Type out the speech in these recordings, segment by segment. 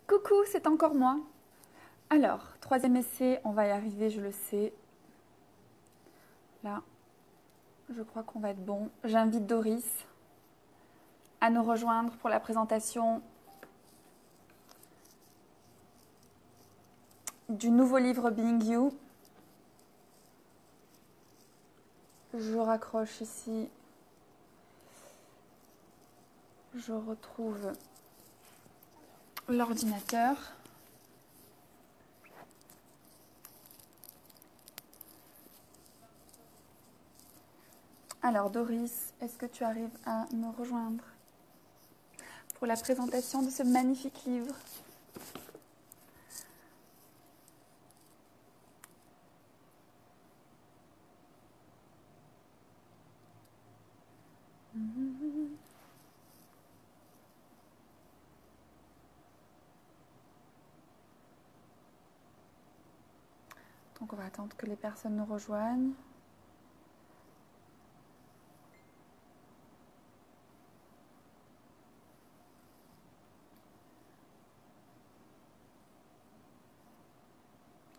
Coucou, c'est encore moi. Alors, troisième essai, on va y arriver, je le sais. Là, je crois qu'on va être bon. J'invite Doris à nous rejoindre pour la présentation du nouveau livre Being You. Je raccroche ici. Je retrouve l'ordinateur. Alors Doris, est-ce que tu arrives à me rejoindre pour la présentation de ce magnifique livre? Donc on va attendre que les personnes nous rejoignent.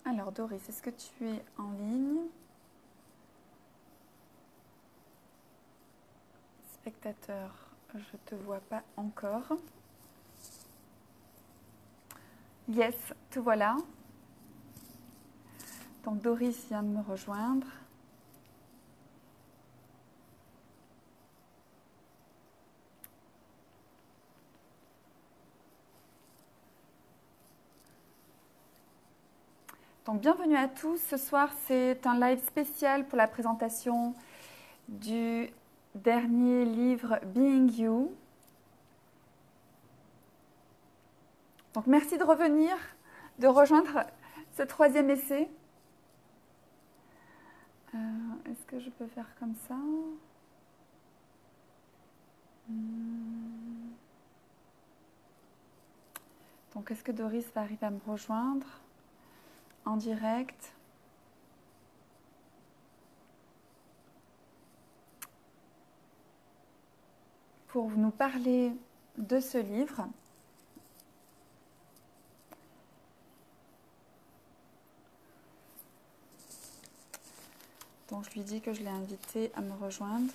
Alors Doris, est-ce que tu es en ligne? Spectateur, je ne te vois pas encore. Yes, te voilà. Donc Doris vient de me rejoindre. Donc bienvenue à tous. Ce soir, c'est un live spécial pour la présentation du dernier livre Being You. Donc merci de revenir, de rejoindre ce troisième essai. Est-ce que je peux faire comme ça? Donc est-ce que Doris va arriver à me rejoindre en direct? Pour nous parler de ce livre. Donc je lui dis que je l'ai invité à me rejoindre.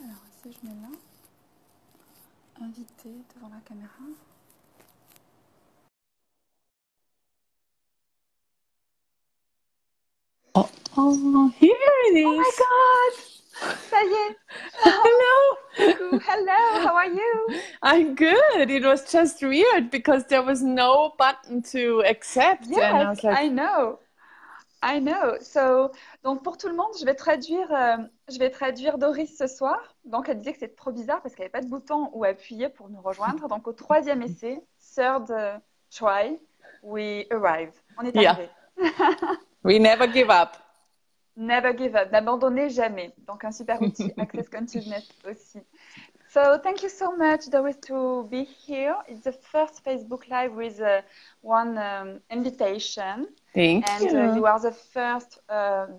Alors ici je mets là. Invité devant la caméra. Oh, here it is. Oh my God! Ça y est! Hello. Coucou, hello, how are you? I'm good. It was just weird because there was no button to accept. And I was Yes, like, I know. I know. So, donc pour tout le monde, je vais traduire Doris ce soir. Donc elle disait que c'était trop bizarre parce qu'il n'y avait pas de bouton où appuyer pour nous rejoindre. Donc au troisième essai, third try, we arrived. On est yeah, arrivé. we never give up. Never give up, n'abandonnez jamais. Donc un super outil, Access Consciousness aussi. So thank you so much, Doris, to be here. It's the first Facebook Live with one invitation. Thank And you. you are the first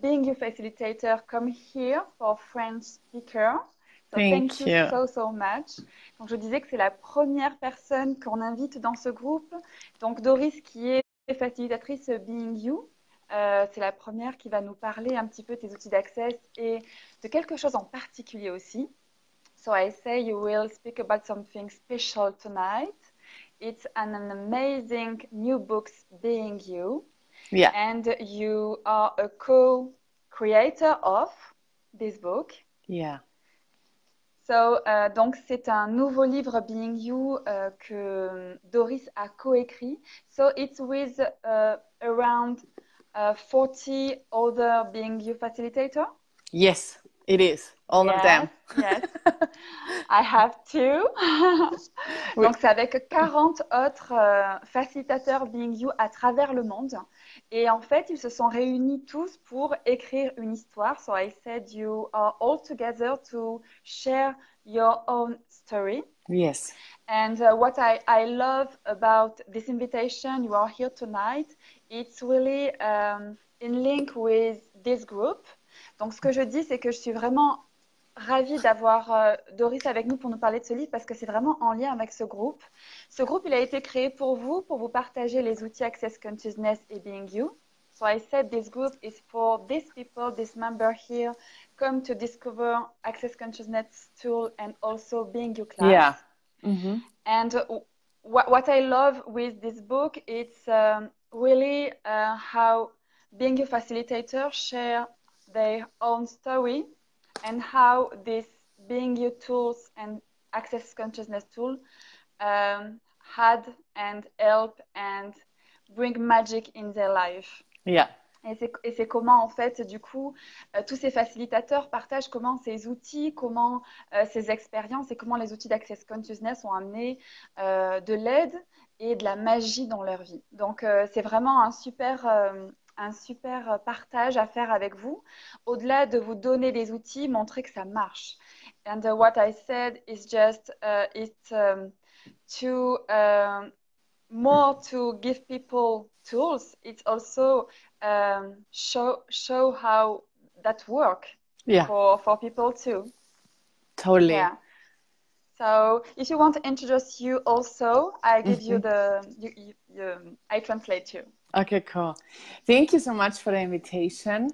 Being You facilitator come here for French speaker. So thank you so much. Donc je disais que c'est la première personne qu'on invite dans ce groupe. Donc Doris qui est facilitatrice Being You. C'est la première qui va nous parler un petit peu de tes outils d'accès et de quelque chose en particulier aussi. So I say you will speak about something special tonight. It's an amazing new book, Being You. Yeah. And you are a co-creator of this book. Yeah. So, donc c'est un nouveau livre Being You que Doris a coécrit. So it's with around 40 other Being You facilitator. Yes, it is. All of them. Yes, I have to. Oui. Donc c'est avec 40 autres facilitateurs Being You à travers le monde. Et en fait, ils se sont réunis tous pour écrire une histoire. So I said you are all together to share your own story. Yes. And what I love about this invitation, you are here tonight, it's really in link with this group. Donc, ce que je dis, c'est que je suis vraiment ravie d'avoir Doris avec nous pour nous parler de ce livre parce que c'est vraiment en lien avec ce groupe. Ce groupe, il a été créé pour vous partager les outils Access Consciousness et Being You. So I said this group is for these people, this member here, come to discover Access Consciousness tool and also Being You class. Yeah. Mm-hmm. And what I love with this book, it's really how Being You facilitators share their own story and how this Being You tools and Access Consciousness tool had and help and bring magic in their life. Yeah. Et c'est comment, en fait, du coup, tous ces facilitateurs partagent comment ces outils, comment ces expériences et comment les outils d'Access Consciousness ont amené de l'aide et de la magie dans leur vie. Donc, c'est vraiment un super partage à faire avec vous. Au-delà de vous donner des outils, montrer que ça marche. And what I said is just more to give people tools. It's also show how that work for people too. Totally. Yeah. So if you want to introduce you also, I give you I translate you. Okay, cool. Thank you so much for the invitation.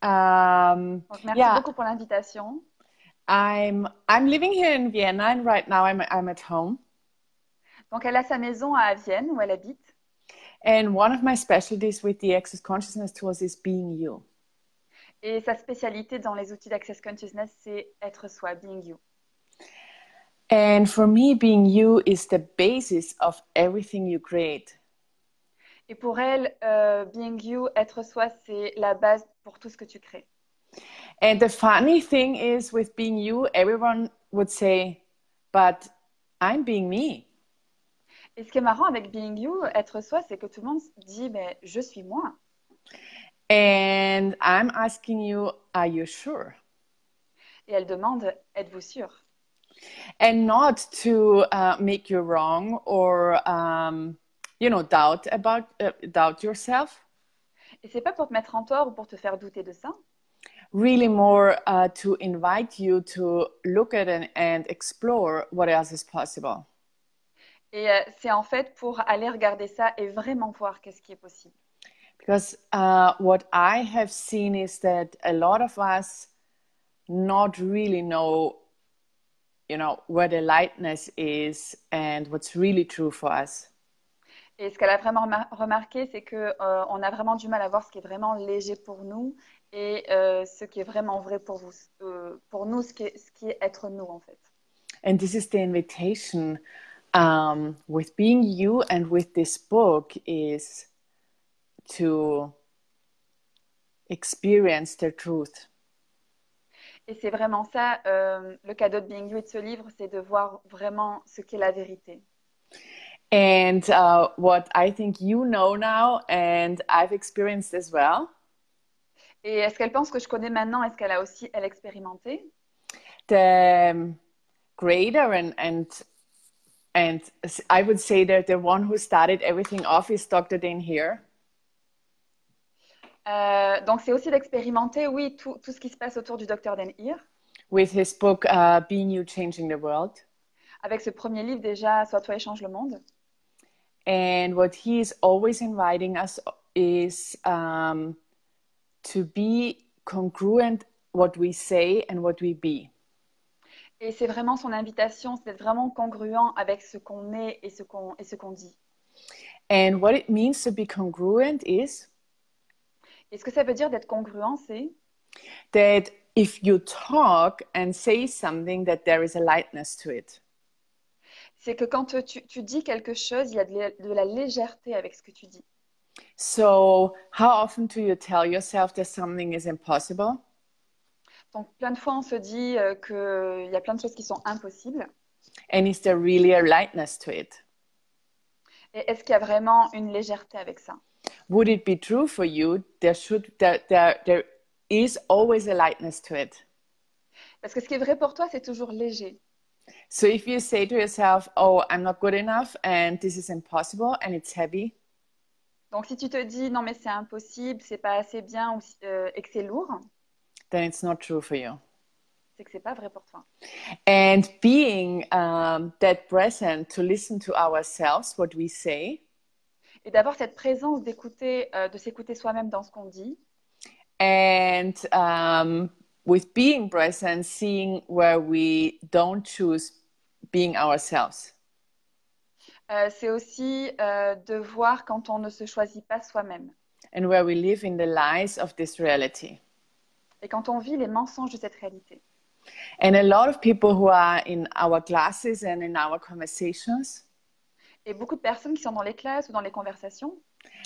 Donc, merci beaucoup pour l'invitation. I'm living here in Vienna and right now I'm at home. Donc, elle a sa maison à Vienne où elle habite. And one of my specialties with the Access Consciousness tools is being you. Et sa spécialité dans les outils d'Access Consciousness, c'est être soi, being you. And for me, being you is the basis of everything you create. Et pour elle, being you, être soi, c'est la base pour tout ce que tu crées. And the funny thing is with being you, everyone would say, but I'm being me. Et ce qui est marrant avec being you, être soi, c'est que tout le monde dit, mais je suis moi. And I'm asking you, are you sure? Et elle demande, êtes-vous sûr? And not to make you wrong or, doubt yourself. Et c'est pas pour te mettre en tort ou pour te faire douter de ça. Really more to invite you to look at it and explore what else is possible. Et c'est en fait pour aller regarder ça et vraiment voir qu'est-ce qui est possible. Because what I have seen is that a lot of us not really know, where the lightness is and what's really true for us. Et ce qu'elle a vraiment remarqué, c'est que on a vraiment du mal à voir ce qui est vraiment léger pour nous et ce qui est vraiment vrai pour vous, pour nous, ce qui est être nous en fait. And this is the invitation with being you and with this book is to experience the truth. Et c'est vraiment ça, le cadeau de Being You et de ce livre, c'est de voir vraiment ce qu'est la vérité. And what I think you know now and I've experienced as well. Et est-ce qu'elle pense que je connais maintenant? Est-ce qu'elle a aussi, elle, expérimenté? The greater and I would say that the one who started everything off is Dr. Dan here. Donc, c'est aussi d'expérimenter, oui, tout ce qui se passe autour du Dr. Dan Here. With his book, Being You, Changing the World. Avec ce premier livre déjà, Sois toi et change le monde. And what he is always inviting us is to be congruent what we say and what we be. Et c'est vraiment son invitation, c'est d'être vraiment congruent avec ce qu'on est et ce qu'on dit. And what it means to be congruent is Et ce que ça veut dire d'être congruent, c'est that if you talk and say something, that there is a lightness to it. C'est que quand tu dis quelque chose, il y a de la légèreté avec ce que tu dis. So, how often do you tell yourself that something is impossible? Donc, plein de fois, on se dit qu'il y a plein de choses qui sont impossibles. And is there really a lightness to it? Et est-ce qu'il y a vraiment une légèreté avec ça? would it be true for you, there is always a lightness to it. Parce que ce qui est vrai pour toi, c'est toujours léger. So if you say to yourself, oh, I'm not good enough and this is impossible and it's heavy. Donc si tu te dis non mais c'est impossible, c'est pas assez bien et que c'est lourd, then it's not true for you. C'est que c'est pas vrai pour toi. And being that present to listen to ourselves, what we say. Et d'avoir cette présence d'écouter, de s'écouter soi-même dans ce qu'on dit. And with being present, seeing where we don't choose being ourselves. C'est aussi de voir quand on ne se choisit pas soi-même. And where we live in the lies of this reality. Et quand on vit les mensonges de cette réalité. And a lot of people who are in our classes and in our conversations. Et beaucoup de personnes qui sont dans les classes ou dans les conversations.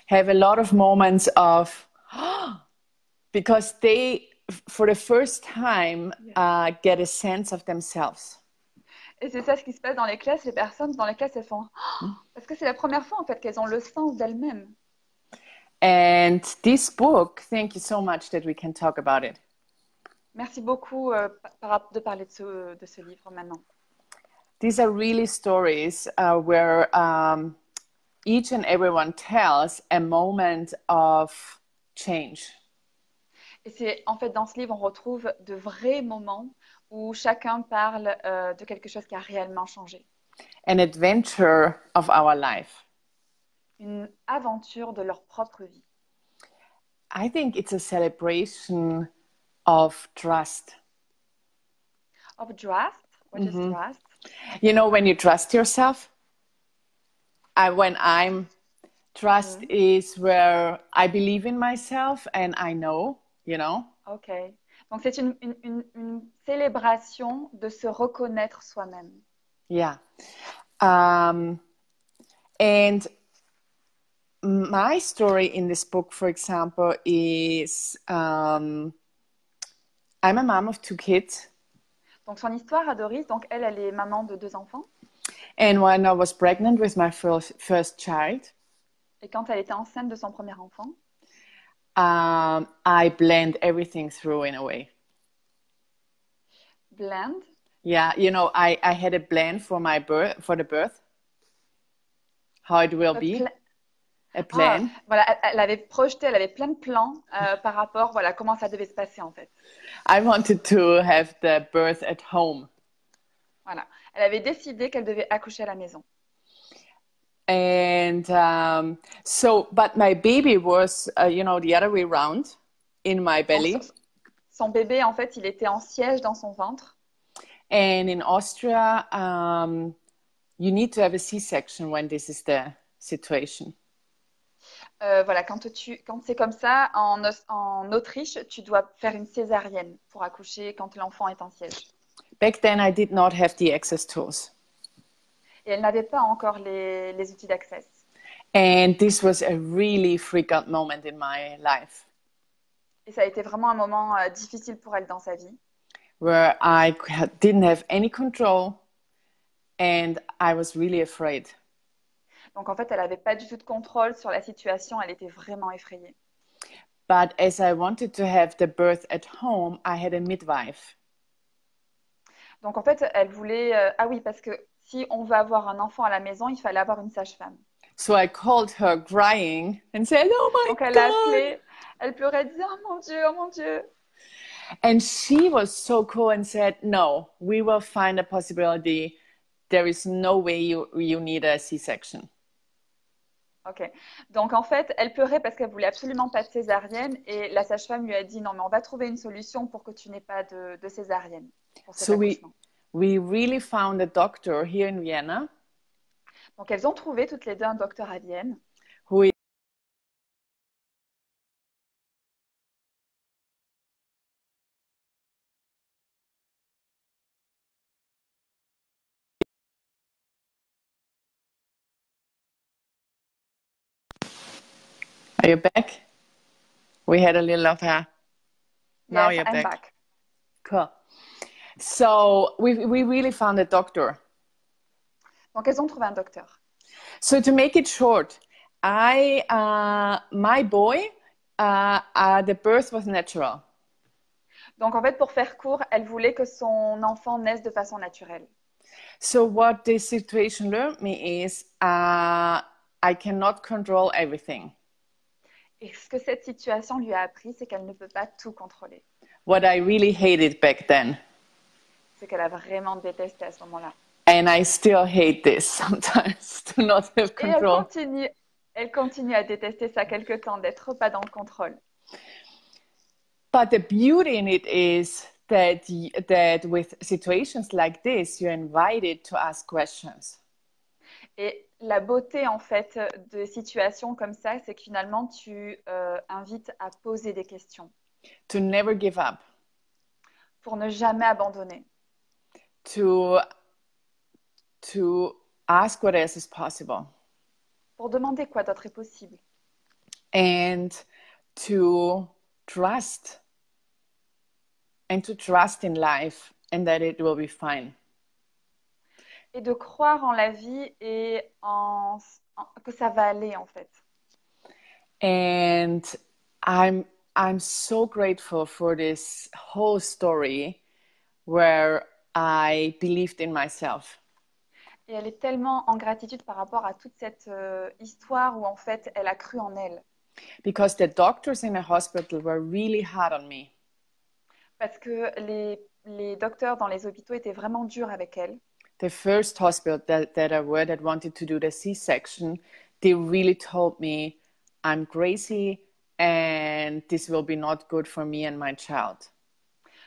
Have a lot of moments of, because they, for the first time, get a sense of themselves. Et c'est ça ce qui se passe dans les classes. Les personnes dans les classes, elles font parce que c'est la première fois en fait qu'elles ont le sens d'elles-mêmes. And this book, thank you so much that we can talk about it. Merci beaucoup de parler de ce livre maintenant. These are really stories where each and everyone tells a moment of change. Et c'est en fait dans ce livre on retrouve de vrais moments où chacun parle de quelque chose qui a réellement changé. An adventure of our life. Une aventure de leur propre vie. I think it's a celebration of trust. Of trust? What is trust? You know, when you trust yourself, trust is where I believe in myself and I know, you know. Ok. Donc c'est une célébration de se reconnaître soi-même. Yeah. And my story in this book, for example, is I'm a mom of 2 kids. Donc son histoire à Doris, donc elle est maman de 2 enfants. And when I was pregnant with my first child, et quand elle était enceinte de son premier enfant, I blend everything through in a way. Blend? Yeah, you know, I had a plan for the birth, how it will be. A plan. Voilà, elle avait projeté, elle avait plein de plans par rapport, voilà, comment ça devait se passer en fait. I wanted to have the birth at home. Voilà, elle avait décidé qu'elle devait accoucher à la maison. And but my baby was, the other way around in my belly. Donc, son bébé, en fait, il était en siège dans son ventre. And in Austria, you need to have a C-section when this is the situation. Voilà, quand c'est comme ça, en Autriche, tu dois faire une césarienne pour accoucher quand l'enfant est en siège. Back then, I did not have the access tools. Et elle n'avait pas encore les outils d'accès. And this was a really freak out moment in my life. Et ça a été vraiment un moment difficile pour elle dans sa vie. Where I didn't have any control and I was really afraid. Donc en fait, elle n'avait pas du tout de contrôle sur la situation, elle était vraiment effrayée. But as I wanted to have the birth at home, I had a midwife. Donc en fait, elle voulait oui, parce que si on veut avoir un enfant à la maison, il fallait avoir une sage-femme. So I called her crying and said, "Oh my God." Donc elle l'a appelée, elle pleurait, elle disait, "Oh mon Dieu, oh mon Dieu." And she was so cool and said, "No, we will find a possibility. There is no way you need a C-section." Ok. Donc en fait, elle pleurait parce qu'elle voulait absolument pas de césarienne et la sage-femme lui a dit non, mais on va trouver une solution pour que tu n'aies pas de césarienne. So we really found a doctor here in Vienna. Donc elles ont trouvé toutes les deux un docteur à Vienne. Who Are you back? We had a little of her. Now yes, you're I'm back. Cool. So we really found a doctor. Donc elles ont trouvé un docteur. So to make it short, My boy, the birth was natural. Donc, en fait, pour faire court, elle voulait que son enfant naisse de façon naturelle. So what this situation learned me is I cannot control everything. Et ce que cette situation lui a appris, c'est qu'elle ne peut pas tout contrôler. What I really hated back then. C'est qu'elle a vraiment détesté à ce moment-là. And I still hate this sometimes, to not have control. Et elle continue à détester ça quelque temps, d'être pas dans le contrôle. But the beauty in it is that with situations like this, you're invited to ask questions. Et la beauté, en fait, de situations comme ça, c'est que finalement, tu invites à poser des questions. To never give up. Pour ne jamais abandonner. To ask what else is possible. Pour demander quoi d'autre est possible. And to trust. And to trust in life and that it will be fine. Et de croire en la vie et que ça va aller, en fait. And I'm so grateful for this whole story where I believed in myself. Et elle est tellement en gratitude par rapport à toute cette histoire où en fait elle a cru en elle. Because the doctors in the hospital were really hard on me. Parce que les docteurs dans les hôpitaux étaient vraiment durs avec elle. The first hospital that I were that wanted to do the C-section, they really told me I'm crazy and this will be not good for me and my child.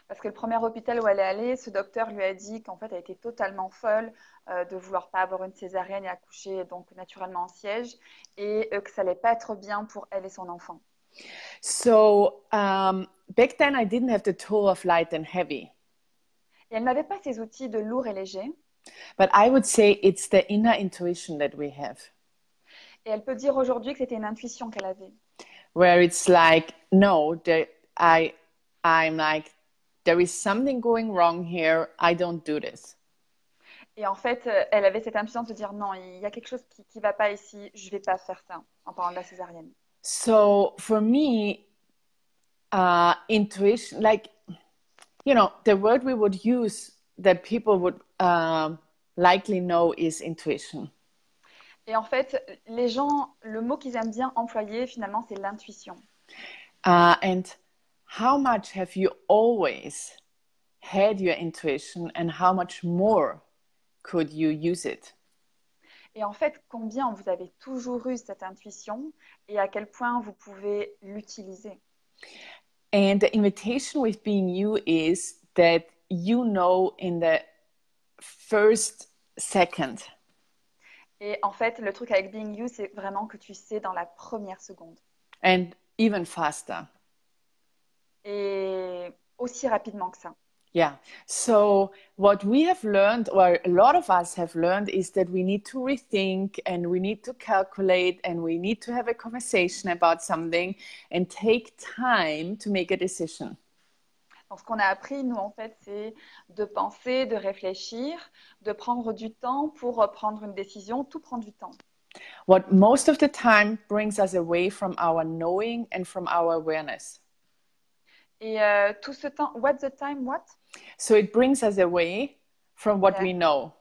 Parce que le premier hôpital où elle est allée, ce docteur lui a dit qu'en fait elle était totalement folle de vouloir pas avoir une césarienne et accoucher donc naturellement en siège et que ça allait pas être bien pour elle et son enfant. So back then I didn't have the tool of light and heavy. Et elle n'avait pas ces outils de lourd et léger. But I would say it's the inner intuition that we have. Et elle peut dire aujourd'hui que c'était une intuition qu'elle avait. Where it's like, no, I'm like, there is something going wrong here. I don't do this. Et en fait, elle avait cette intuition de se dire non, il y a quelque chose qui va pas ici, je vais pas faire ça, en parlant de la césarienne. So for me, intuition, like, you know, the word we would use that people would likely know is intuition. Et en fait, les gens, le mot qu'ils aiment bien employer, finalement, c'est l'intuition. And how much have you always had your intuition and how much more could you use it? Et en fait, combien vous avez toujours eu cette intuition et à quel point vous pouvez l'utiliser? And the invitation with being you is that you know in the first second. Et en fait, le truc avec Being You, c'est vraiment que tu sais dans la première seconde. And even faster. Et aussi rapidement que ça. Yeah. So what we have learned, or a lot of us have learned, is that we need to rethink and we need to calculate and we need to have a conversation about something and take time to make a decision. Donc, ce qu'on a appris, nous, en fait, c'est de penser, de réfléchir, de prendre du temps pour prendre une décision. Tout prend du temps. What most of the time brings us away from our knowing and from our awareness. Et tout ce temps, what's the time, what? So it brings us away from what we know.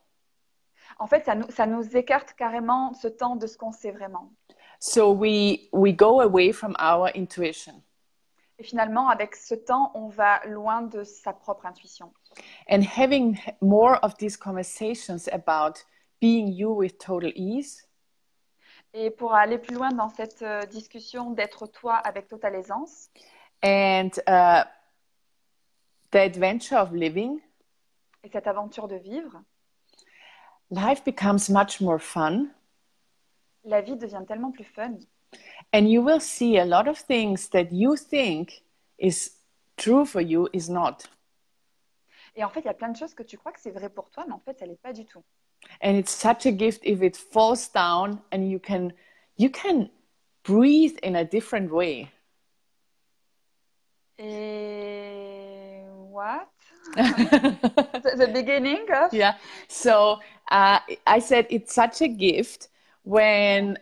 En fait, ça nous écarte carrément ce temps de ce qu'on sait vraiment. So we go away from our intuition. Et finalement, avec ce temps, on va loin de sa propre intuition. And having more of these conversations about being you with total ease. Et pour aller plus loin dans cette discussion d'être toi avec totale aisance. And the adventure of living. Et cette aventure de vivre. Life becomes much more fun. La vie devient tellement plus fun. And you will see a lot of things that you think is true for you is not. Et en fait, il y a plein de choses que tu crois que c'est vrai pour toi, mais en fait, ça l'est pas du tout. And it's such a gift if it falls down and you can breathe in a different way. Et what? The beginning of? Yeah. So I said it's such a gift when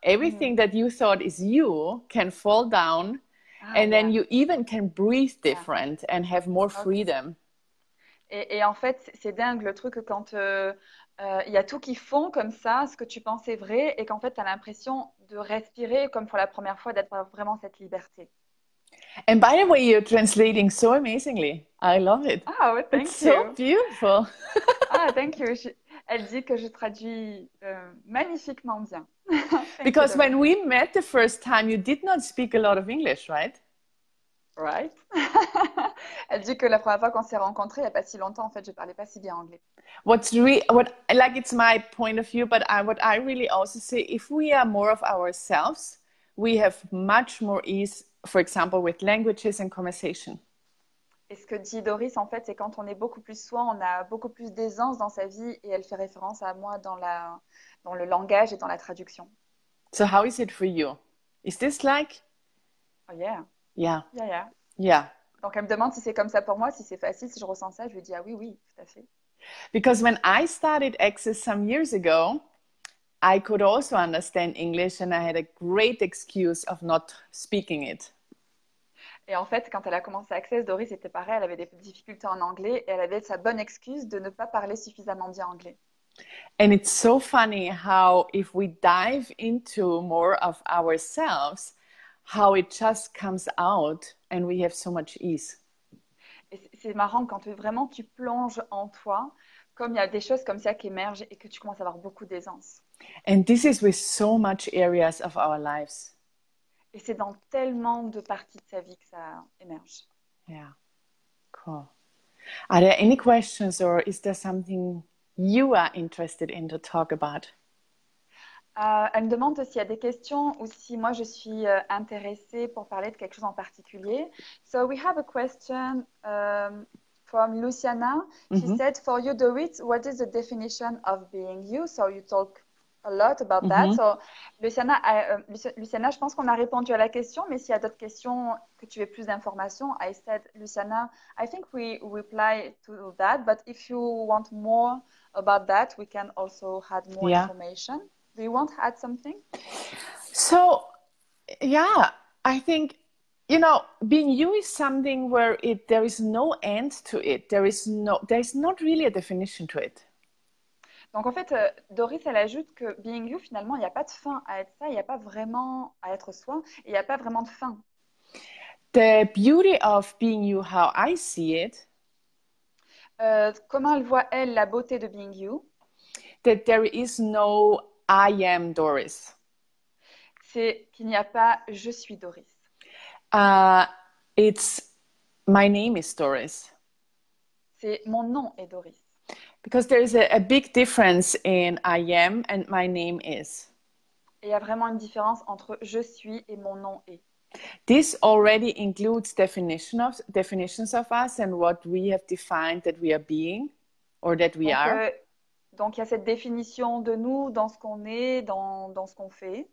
everything that you thought is you can fall down, and then you even can breathe different and have more freedom. Et en fait, c'est dingue le truc que quand il y a tout qui fond comme ça, ce que tu pensais vrai, et qu'en fait, tu as l'impression de respirer comme pour la première fois, d'être vraiment cette liberté. And by the way, you're translating so amazingly. I love it. Ah, well, thank It's you. so beautiful. Ah, thank you. Elle dit que je traduis magnifiquement bien. Because when we met the first time, you did not speak a lot of English, right? Right. Elle dit que la première fois qu'on s'est rencontrés, il n'y a pas si longtemps, en fait, je ne parlais pas si bien anglais. It's my point of view, but what I really also say, if we are more of ourselves, we have much more ease, for example, with languages and conversation. Et ce que dit Doris, en fait, c'est quand on est beaucoup plus soi, on a beaucoup plus d'aisance dans sa vie, et elle fait référence à moi dans le langage et dans la traduction. So how is it for you? Is this like? Oh yeah. Yeah. Yeah. Yeah. Donc elle me demande si c'est comme ça pour moi, si c'est facile, si je ressens ça, je lui dis ah oui, tout à fait. Because when I started Access some years ago, I could also understand English and I had a great excuse of not speaking it. Et en fait, quand elle a commencé Access, Doris était pareil, elle avait des difficultés en anglais et elle avait sa bonne excuse de ne pas parler suffisamment bien anglais. And it's so funny how if we dive into more of ourselves, how it just comes out and we have so much ease. Et c'est marrant quand vraiment tu plonges en toi, comme il y a des choses comme ça qui émergent et que tu commences à avoir beaucoup d'aisance. And this is with so much areas of our lives. Et c'est dans tellement de parties de sa vie que ça émerge. Yeah, cool. Are there any questions or is there something you are interested in to talk about? Elle me demande s'il y a des questions ou si moi je suis intéressée pour parler de quelque chose en particulier. So we have a question from Luciana. She said, for you, Doris, what is the definition of being you? So you talk a lot about that. So Luciana, je pense qu'on a répondu à la question, mais s'il y a d'autres questions que tu veux plus d'informations, I said, Luciana, I think we reply to that, but if you want more about that, we can also add more information. Do you want to add something? So, yeah, I think, being you is something where there is no end to it. There's not really a definition to it. Donc en fait, Doris, elle ajoute que being you, finalement, il n'y a pas de fin à être ça, il n'y a pas vraiment à être soi, et il n'y a pas vraiment de fin. The beauty of being you, how I see it. Comment elle voit, elle, la beauté de being you? That there is no I am Doris. C'est qu'il n'y a pas je suis Doris. It's my name is Doris. C'est mon nom est Doris. Because there is a big difference in I am and my name is. Et il y a vraiment une différence entre je suis et mon nom est. This already includes definitions of us and what we have defined that we are being or that we are. Donc, il y a cette définition de nous dans ce qu'on est, dans ce qu'on fait.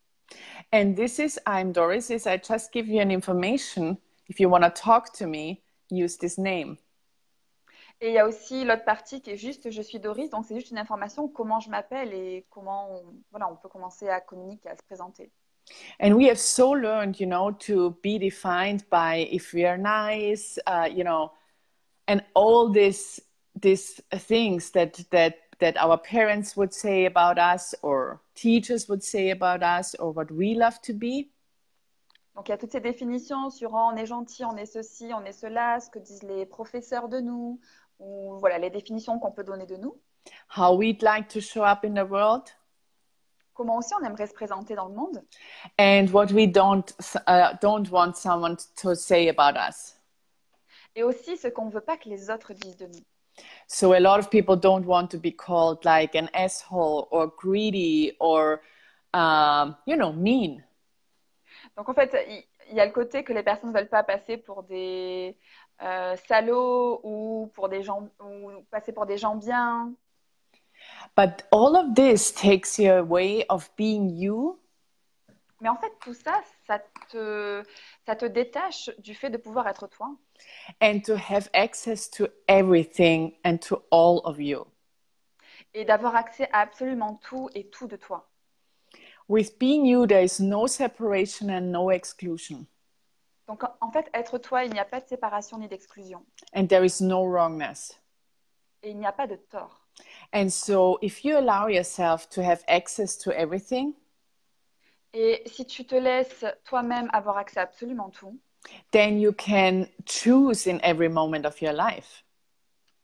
And this is I'm Doris, is I just give you an information. If you want to talk to me, use this name. Et il y a aussi l'autre partie qui est juste je suis Doris, donc c'est juste une information comment je m'appelle et comment on peut commencer à communiquer, à se présenter. And we have so learned, to be defined by if we are nice, and all these things that our parents would say about us or teachers would say about us or what we love to be. Donc il y a toutes ces définitions sur on est gentil, on est ceci, on est cela, ce que disent les professeurs de nous, ou voilà les définitions qu'on peut donner de nous. How we'd like to show up in the world. Comment aussi on aimerait se présenter dans le monde. And what we don't want someone to say about us. Et aussi ce qu'on ne veut pas que les autres disent de nous. So a lot of people don't want to be called like an asshole or greedy or, mean. Donc en fait, il y a le côté que les personnes ne veulent pas passer pour des salauds ou passer pour des gens bien. But all of this takes you away of being you. Mais en fait, tout ça, ça te détache du fait de pouvoir être toi. And to have access to everything and to all of you. Et d'avoir accès à absolument tout et tout de toi. With being you, there is no separation and no exclusion. Donc, en fait, être toi, il n'y a pas de séparation ni d'exclusion. And there is no wrongness. Et il n'y a pas de tort. And so, if you allow yourself to have access to everything, et si tu te laisses toi-même avoir accès à absolument tout, then you can choose in every moment of your life.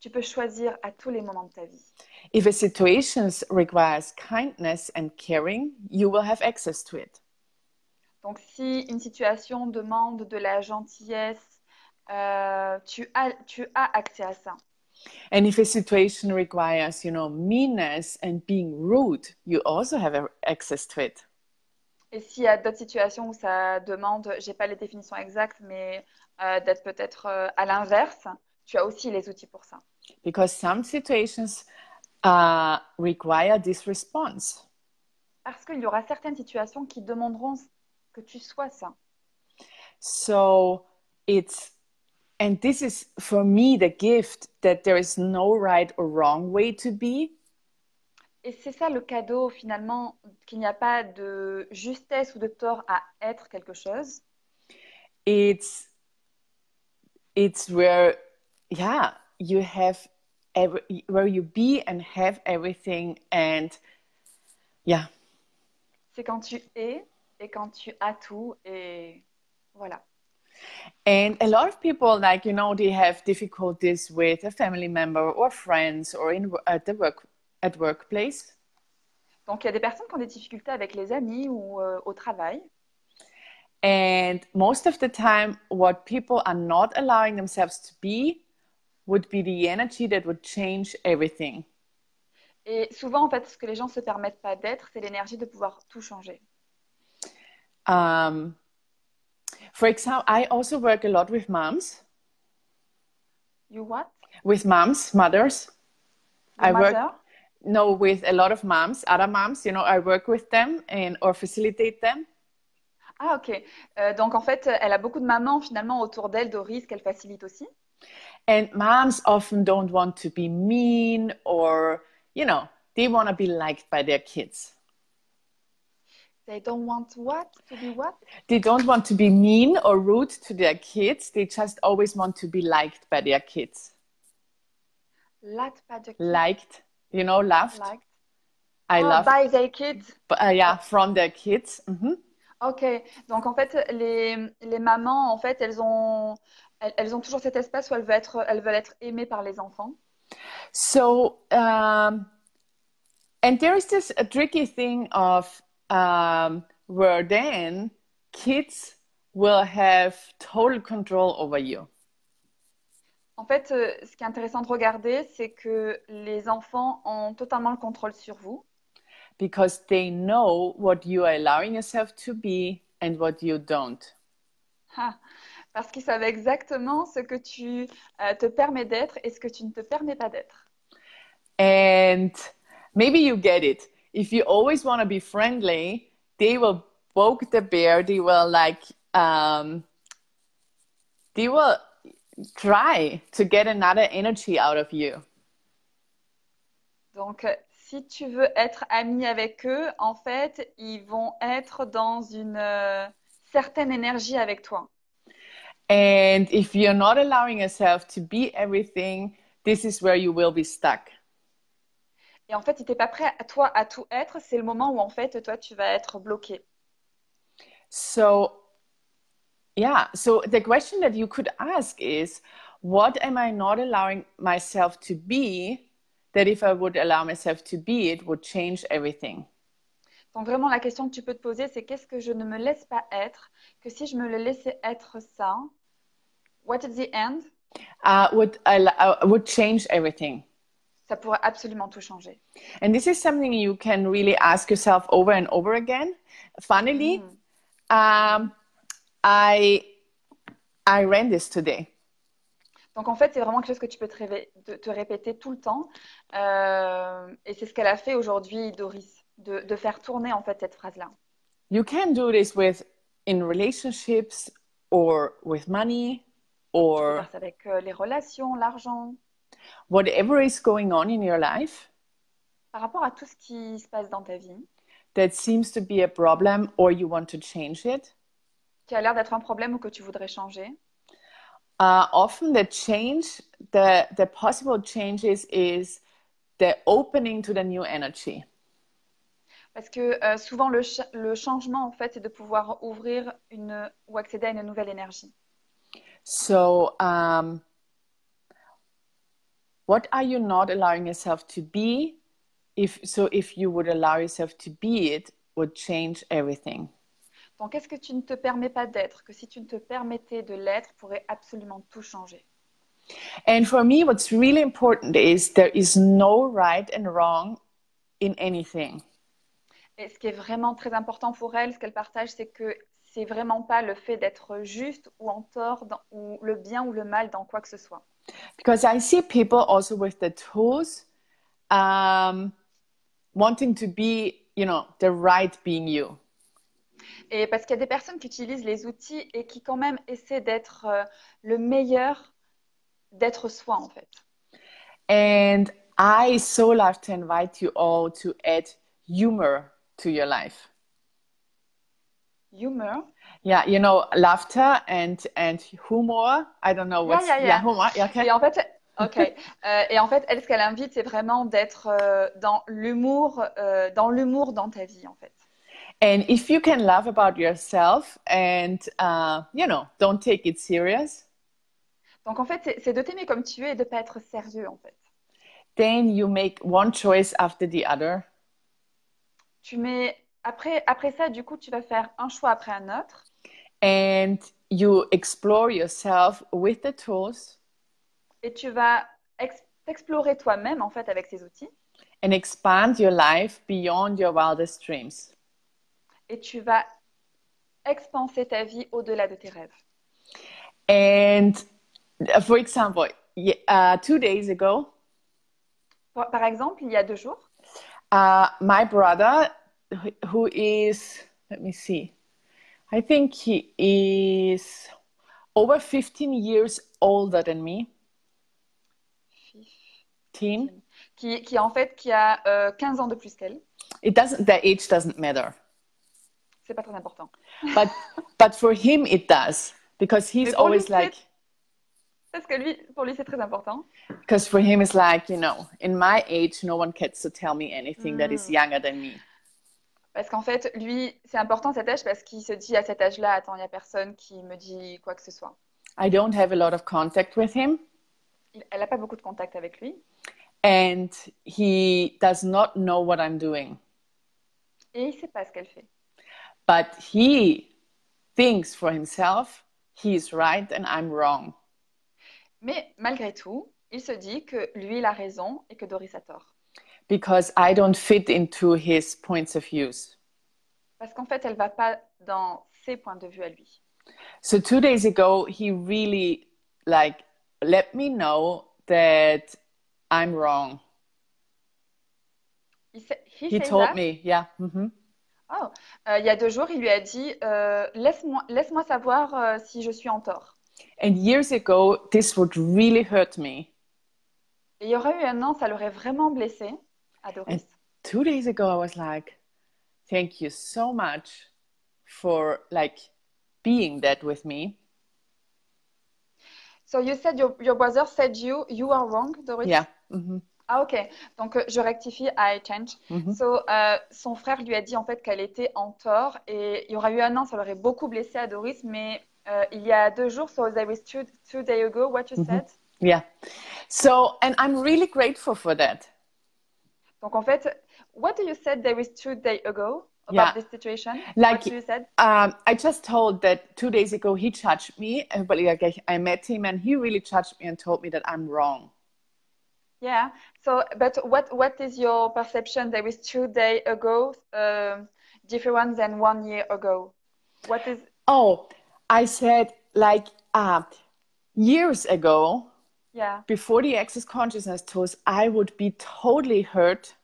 Tu peux choisir à tous les moments de ta vie. If a situation requires kindness and caring, you will have access to it. Donc, si une situation demande de la gentillesse, tu as accès à ça. And if a situation requires, meanness and being rude, you also have access to it. Et s'il y a d'autres situations où ça demande, j'ai pas les définitions exactes, mais d'être peut-être à l'inverse, tu as aussi les outils pour ça. Because some situations require this response. Parce qu'il y aura certaines situations qui demanderont que tu sois ça. So and this is for me the gift that there is no right or wrong way to be. Et c'est ça le cadeau finalement, qu'il n'y a pas de justesse ou de tort à être quelque chose. It's where, you have where you be and have everything, and C'est quand tu es et quand tu as tout, et voilà. And a lot of people, they have difficulties with a family member or friends or at workplace. Donc, il y a des personnes qui ont des difficultés avec les amis ou au travail. And most of the time, what people are not allowing themselves to be would be the energy that would change everything. Et souvent, en fait, ce que les gens ne se permettent pas d'être, c'est l'énergie de pouvoir tout changer. For example, I also work a lot with moms. You what? With mothers. With a lot of moms, other moms, I work with them or facilitate them. Ah, ok. Donc, en fait, elle a beaucoup de mamans, finalement, autour d'elle, Doris, qu'elle facilite aussi. And moms often don't want to be mean or, they want to be liked by their kids. They don't want what? To be what? They don't want to be mean or rude to their kids. They just always want to be liked by their kids. Liked by the kids? Liked. Loved. Liked. Love. By their kids? From their kids. Mm-hmm. Ok. Donc, en fait, les mamans, en fait, elles ont toujours cet espace où elles veulent être aimées par les enfants. So, and there is this a tricky thing of where then kids will have total control over you. En fait, ce qui est intéressant de regarder, c'est que les enfants ont totalement le contrôle sur vous. Because they know what you are allowing yourself to be and what you don't. Parce qu'ils savent exactement ce que tu te permets d'être et ce que tu ne te permets pas d'être. And maybe you get it. If you always want to be friendly, they will poke the bear. They will try to get another energy out of you. Donc, si tu veux être ami avec eux, en fait, ils vont être dans une certaine énergie avec toi. And if you're not allowing yourself to be everything, this is where you will be stuck. Et en fait, si tu n'es pas prêt à toi à tout être, c'est le moment où en fait, toi, tu vas être bloqué. So the question that you could ask is, what am I not allowing myself to be that if I would allow myself to be, it would change everything? Donc vraiment, la question que tu peux te poser, c'est qu'est-ce que je ne me laisse pas être, que si je me le laissais être ça, what is the end? Would change everything. Ça pourrait absolument tout changer. And this is something you can really ask yourself over and over again. Funnily, I ran this today. Donc en fait, c'est vraiment quelque chose que tu peux te répéter tout le temps. Et c'est ce qu'elle a fait aujourd'hui, Doris, de faire tourner en fait cette phrase-là. You can do this in relationships or with money or tu peux faire ça avec les relations, l'argent. Whatever is going on in your life. Par rapport à tout ce qui se passe dans ta vie. that seems to be a problem or you want to change it. Qui a l'air d'être un problème ou que tu voudrais changer. Often the possible changes is the opening to the new energy. Parce que souvent le changement en fait c'est de pouvoir ouvrir ou accéder à une nouvelle énergie. So what are you not allowing yourself to be? If you would allow yourself to be it, would change everything. Donc, qu'est-ce que tu ne te permets pas d'être, que si tu ne te permettais de l'être, pourrait absolument tout changer. And for me, what's really important is there is no right and wrong in anything. Et ce qui est vraiment très important pour elle, ce qu'elle partage, c'est que c'est vraiment pas le fait d'être juste ou en tort, ou le bien ou le mal dans quoi que ce soit. Because I see people also with the tools wanting to be, the right being you. Et parce qu'il y a des personnes qui utilisent les outils et qui quand même essaient d'être le meilleur, d'être soi en fait. And I so love to invite you all to add humor to your life. Humor? Yeah, laughter and humor. I don't know what's humor. Yeah, okay. Et en fait, et en fait, elle, ce qu'elle invite, c'est vraiment d'être dans l'humour dans ta vie en fait. And if you can laugh about yourself and, don't take it serious. Donc, en fait, c'est de t'aimer comme tu es et de ne pas être sérieux, en fait. Then you make one choice after the other. Après ça, du coup, tu vas faire un choix après un autre. And you explore yourself with the tools. Et tu vas t'explorer toi-même, en fait, avec ces outils. And expand your life beyond your wildest dreams. Et tu vas expanser ta vie au-delà de tes rêves. And for example, 2 days ago, par exemple, il y a 2 jours, my brother, who is, let me see, I think he is over 15 years older than me. 15. Qui a 15 ans de plus qu'elle. The age doesn't matter. C'est pas très important. But for him it does, because he's always like. Parce que pour lui c'est très important. Because for him it's like, in my age, no one gets to tell me anything that is younger than me. Parce qu'en fait, lui, c'est important cet âge parce qu'il se dit à cet âge-là, attends, il n'y a personne qui me dit quoi que ce soit. I don't have a lot of contact with him. Elle n'a pas beaucoup de contact avec lui. And he does not know what I'm doing. Et il ne sait pas ce qu'elle fait. But he thinks for himself, he's right and I'm wrong. Mais malgré tout, il se dit que lui, il a raison et que Doris a tort. Because I don't fit into his points of view. Parce qu'en fait, elle ne va pas dans ses points de vue à lui. So 2 days ago, he really let me know that I'm wrong. He told me, yeah. Mm-hmm. Oh, il y a 2 jours, il lui a dit, laisse-moi savoir si je suis en tort. And years ago, this would really hurt me. Et il y aurait eu un an, ça l'aurait vraiment blessé à Doris. And 2 days ago, I was like, thank you so much for being that with me. So you said your brother said you are wrong, Doris? Yeah. Mm-hmm. Ah, ok. Donc, je rectifie, I change. Mm-hmm. So, son frère lui a dit en fait qu'elle était en tort et il y aurait eu un an, ça l'aurait beaucoup blessé à Doris, mais il y a 2 jours, so there was 2 days ago, what you said? Yeah. So, and I'm really grateful for that. Donc, en fait, what do you said there was 2 days ago about this situation? What you said? I just told that 2 days ago he judged me, but I met him and he really judged me and told me that I'm wrong. Yeah. So, but what is your perception there was 2 days ago different than 1 year ago? What is? Oh, I said years ago. Yeah. Before the Access Consciousness tools, I would be totally hurt.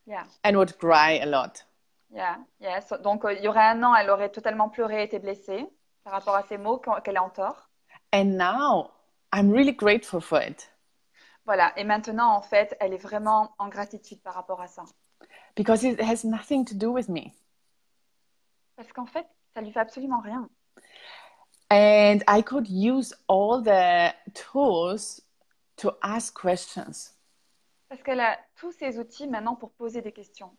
Yeah. And would cry a lot. Yeah. Yeah. So, donc, il y aurait un an, elle aurait totalement pleuré et été blessée par rapport à ces mots qu'elle est en tort. And now, I'm really grateful for it. Voilà. Et maintenant, en fait, elle est vraiment en gratitude par rapport à ça. Because it has nothing to do with me. Parce qu'en fait, ça lui fait absolument rien. And I could use all the tools to ask questions. Parce qu'elle a tous ces outils maintenant pour poser des questions.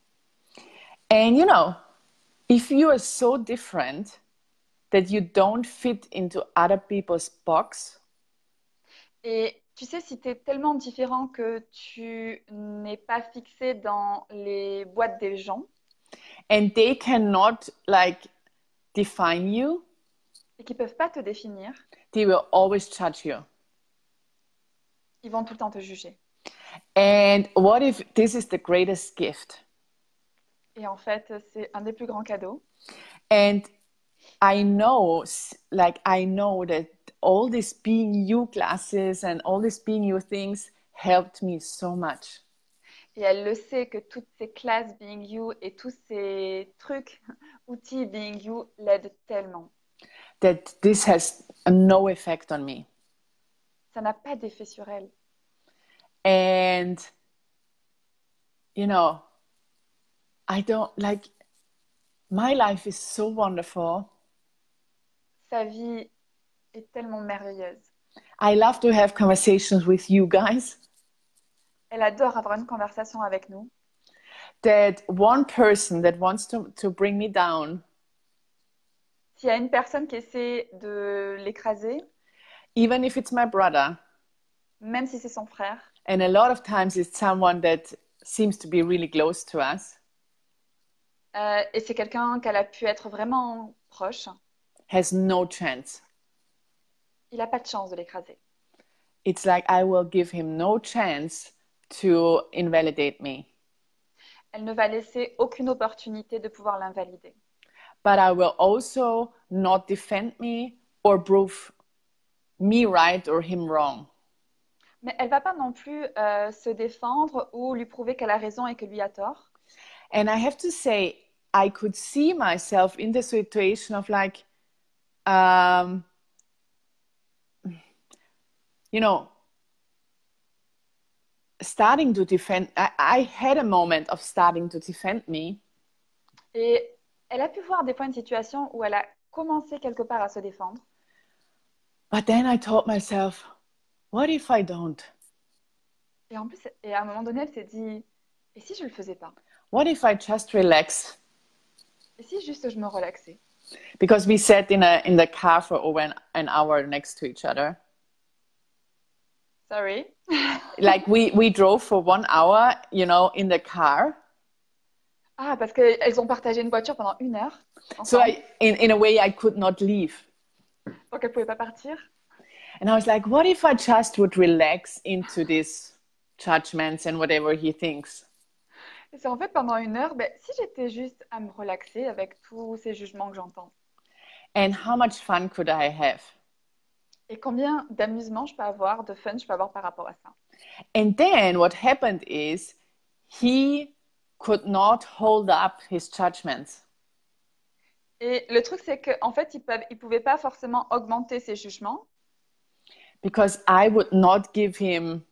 And you know, if you are so different that you don't fit into other people's box. Et tu sais, si tu es tellement différent que tu n'es pas fixé dans les boîtes des gens. And they cannot like define you. Et qui ne peuvent pas te définir. They will always judge you. Ils vont tout le temps te juger. And what if this is the greatest gift? Et en fait, c'est un des plus grands cadeaux. And I know that all these being you classes and all these being you things helped me so much. Et elle le sait que toutes ces classes Being You et tous ces trucs, outils Being You l'aident tellement. That this has no effect on me. Ça n'a pas d'effet sur elle. And, you know, I don't like, my life is so wonderful. Sa vie est tellement merveilleuse. I love to have conversations with you guys. Elle adore avoir une conversation avec nous. That one person that wants to bring me down. S'il y a une personne qui essaie de l'écraser. Even if it's my brother. Même si c'est son frère. And a lot of times it's someone that seems to be really close to us. Et c'est quelqu'un qu'elle a pu être vraiment proche. Has no chance. Il n'a pas de chance de l'écraser. It's like I will give him no chance to invalidate me. Elle ne va laisser aucune opportunité de pouvoir l'invalider. But I will also not defend me or prove me right or him wrong. Mais elle va pas non plus se défendre ou lui prouver qu'elle a raison et que lui a tort. And I have to say, I could see myself in the situation of like, you know, starting to defend. I had a moment of starting to defend me. Et elle a pu voir des fois une situation où elle a commencé quelque part à se défendre. But then I told myself, what if I don't? Et en plus, et à un moment donné, elle s'est dit, et si je le faisais pas? What if I just relax? Et si juste je me relaxais? Because we sat in the car for over an hour next to each other. Sorry. Like we drove for 1 hour, you know, in the car. Ah, parce qu'elles ont partagé une voiture pendant 1 heure. So in a way, I could not leave. Donc elle pouvait pas partir. And I was like, what if I just would relax into these judgments and whatever he thinks? Et c'est en fait pendant 1 heure, si j'étais juste à me relaxer avec tous ces jugements que j'entends. And how much fun could I have? Et combien d'amusement je peux avoir, de fun je peux avoir par rapport à ça. And then what happened is he could not hold up his judgments. Et le truc, c'est qu'en fait, il pouvait pas forcément augmenter ses jugements. Because I would not give him,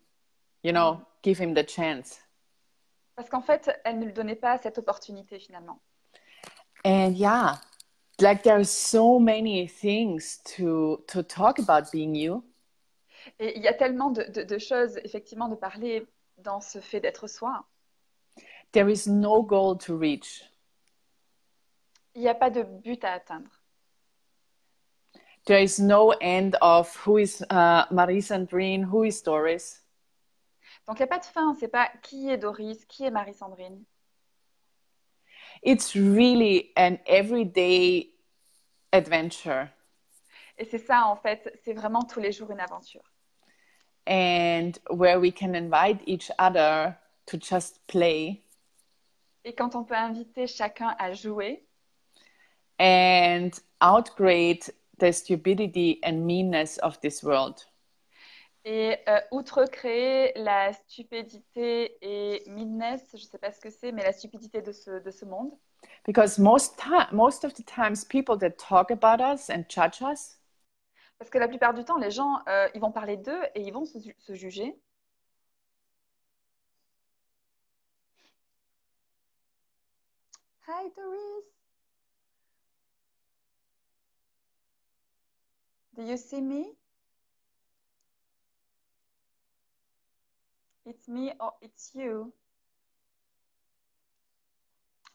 you know, give him the chance. Parce qu'en fait, elle ne lui donnait pas cette opportunité finalement. And yeah, like there are so many things to talk about being you. Et il y a tellement de choses, effectivement, de parler dans ce fait d'être soi. There is no goal to reach. Il n'y a pas de but à atteindre. There is no end of who is Marie-Sandrine, who is Doris. Donc il n'y a pas de fin, c'est pas qui est Doris, qui est Marie-Sandrine. It's really an everyday adventure. Et c'est ça en fait, c'est vraiment tous les jours une aventure. And where we can invite each other to just play. Et quand on peut inviter chacun à jouer. And outgrade the stupidity and meanness of this world. Et outre créer la stupidité et meanness, je ne sais pas ce que c'est, mais la stupidité de ce monde. Because most of the times people that talk about us and judge us. Parce que la plupart du temps, les gens, ils vont parler d'eux et ils vont se juger. Hi, Doris. Do you see me? It's me or it's you?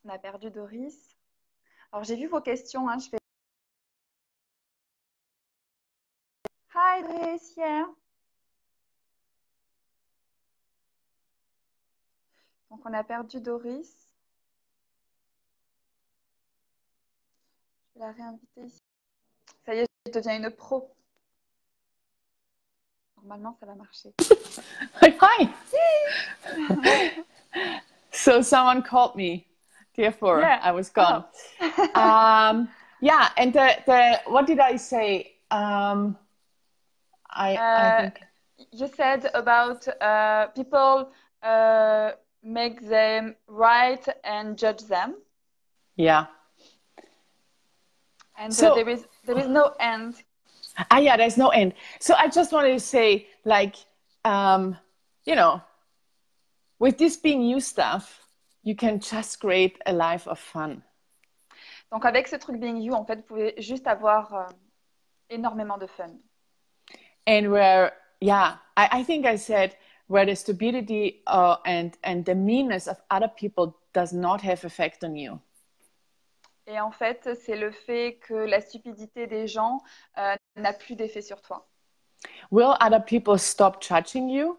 On a perdu Doris. Alors, j'ai vu vos questions. Hein, je fais... Hi, Doris, yeah. Donc, on a perdu Doris. Je vais la réinviter ici. Ça y est, je deviens une pro. Normalement, ça va marcher. Hi. So someone called me. Therefore, yeah. I was gone. Oh. Yeah, and the what did I say? I think you said about people make them right and judge them. Yeah. And so, there is no end. Yeah, there's no end. So I just wanted to say, like, you know, with this being you stuff, you can just create a life of fun. Donc avec ce truc being you, en fait, vous pouvez juste avoir énormément de fun. And where, yeah, I think I said where the stupidity and the meanness of other people does not have effect on you. Et en fait, c'est le fait que la stupidité des gens n'a plus d'effet sur toi. Will other people stop judging you?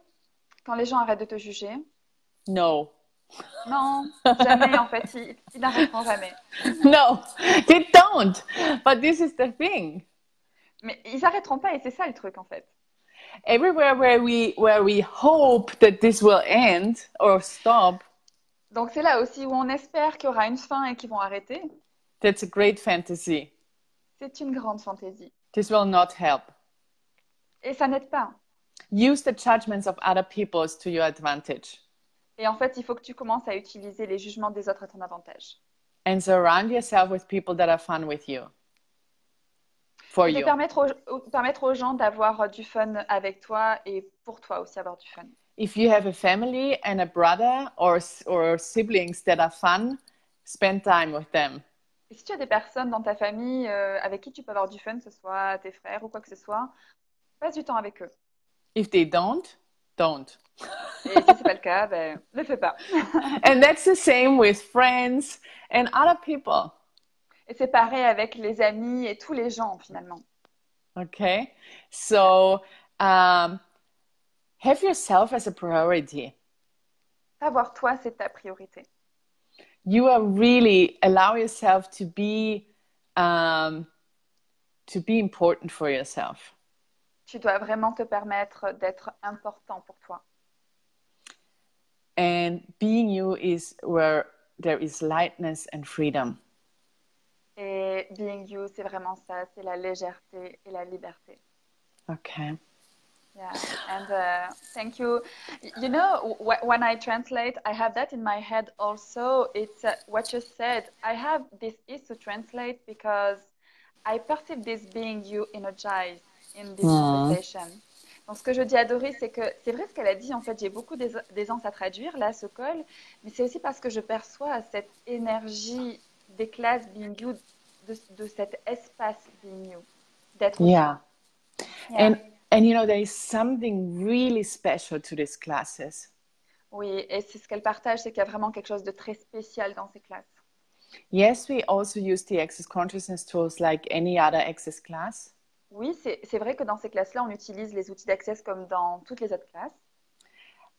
Quand les gens arrêtent de te juger? No. Non, jamais en fait, ils n'arrêteront jamais. No, they don't. But this is the thing. Mais ils n'arrêteront pas et c'est ça le truc en fait. Everywhere where we hope that this will end or stop. Donc c'est là aussi où on espère qu'il y aura une fin et qu'ils vont arrêter. That's a great fantasy. C'est une grande fantaisie. This will not help. Et ça n'aide pas. Use the judgments of other people to your advantage. Et en fait, il faut que tu commences à utiliser les jugements des autres à ton avantage. And surround yourself with people that are fun with you. For you. Permettre aux gens d'avoir du fun avec toi et pour toi aussi avoir du fun. If you have a family and a brother or siblings that are fun, spend time with them. Et si tu as des personnes dans ta famille avec qui tu peux avoir du fun, que ce soit tes frères ou quoi que ce soit, passe du temps avec eux. If they don't. Et si c'est pas le cas, ben, ne fais pas. And that's the same with friends and other people. Et c'est pareil avec les amis et tous les gens finalement. Okay, so have yourself as a priority. Savoir toi, c'est ta priorité. You are really allow yourself to be important for yourself. Tu dois vraiment te permettre d'être important pour toi. And being you is where there is lightness and freedom. Et being you, c'est vraiment ça, c'est la légèreté et la liberté. Okay. Yeah, and thank you. You know, when I translate, I have that in my head also. It's what you said. I have this is to translate because I perceive this being you energized in this conversation. Donc, ce que je dis à Doris, c'est que c'est vrai ce qu'elle a dit. En fait, j'ai beaucoup d'aisance à traduire, là, ce col. Mais c'est aussi parce que je perçois cette énergie des classes being you, de cet espace being you, d'être yeah. Yeah. And you know, there is something really special to these classes. Oui, et c'est ce qu'elle partage, c'est qu'il y a vraiment quelque chose de très spécial dans ces classes. Yes, we also use the Access Consciousness tools like any other Access class. Oui, c'est vrai que dans ces classes-là, on utilise les outils d'access comme dans toutes les autres classes.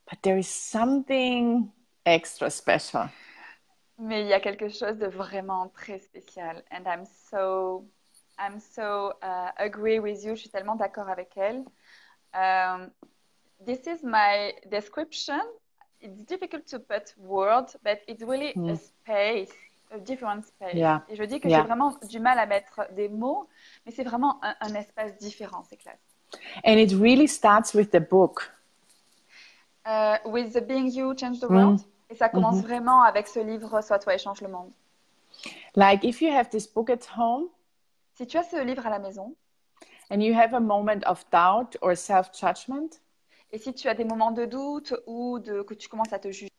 But there is something extra special. Mais il y a quelque chose de vraiment très spécial. And I'm so agree with you. Je suis tellement d'accord avec elle. This is my description. It's difficult to put words, but it's really a space, a different space. Yeah. Et je dis que j'ai vraiment du mal à mettre des mots, mais c'est vraiment un espace différent, ces classes. And it really starts with the book. With the Being You, Change the World. Et ça commence vraiment avec ce livre, Sois toi et change le monde. Like if you have this book at home. Si tu as ce livre à la maison. And you have a moment of doubt or self-judgment. Et si tu as des moments de doute ou que tu commences à te juger.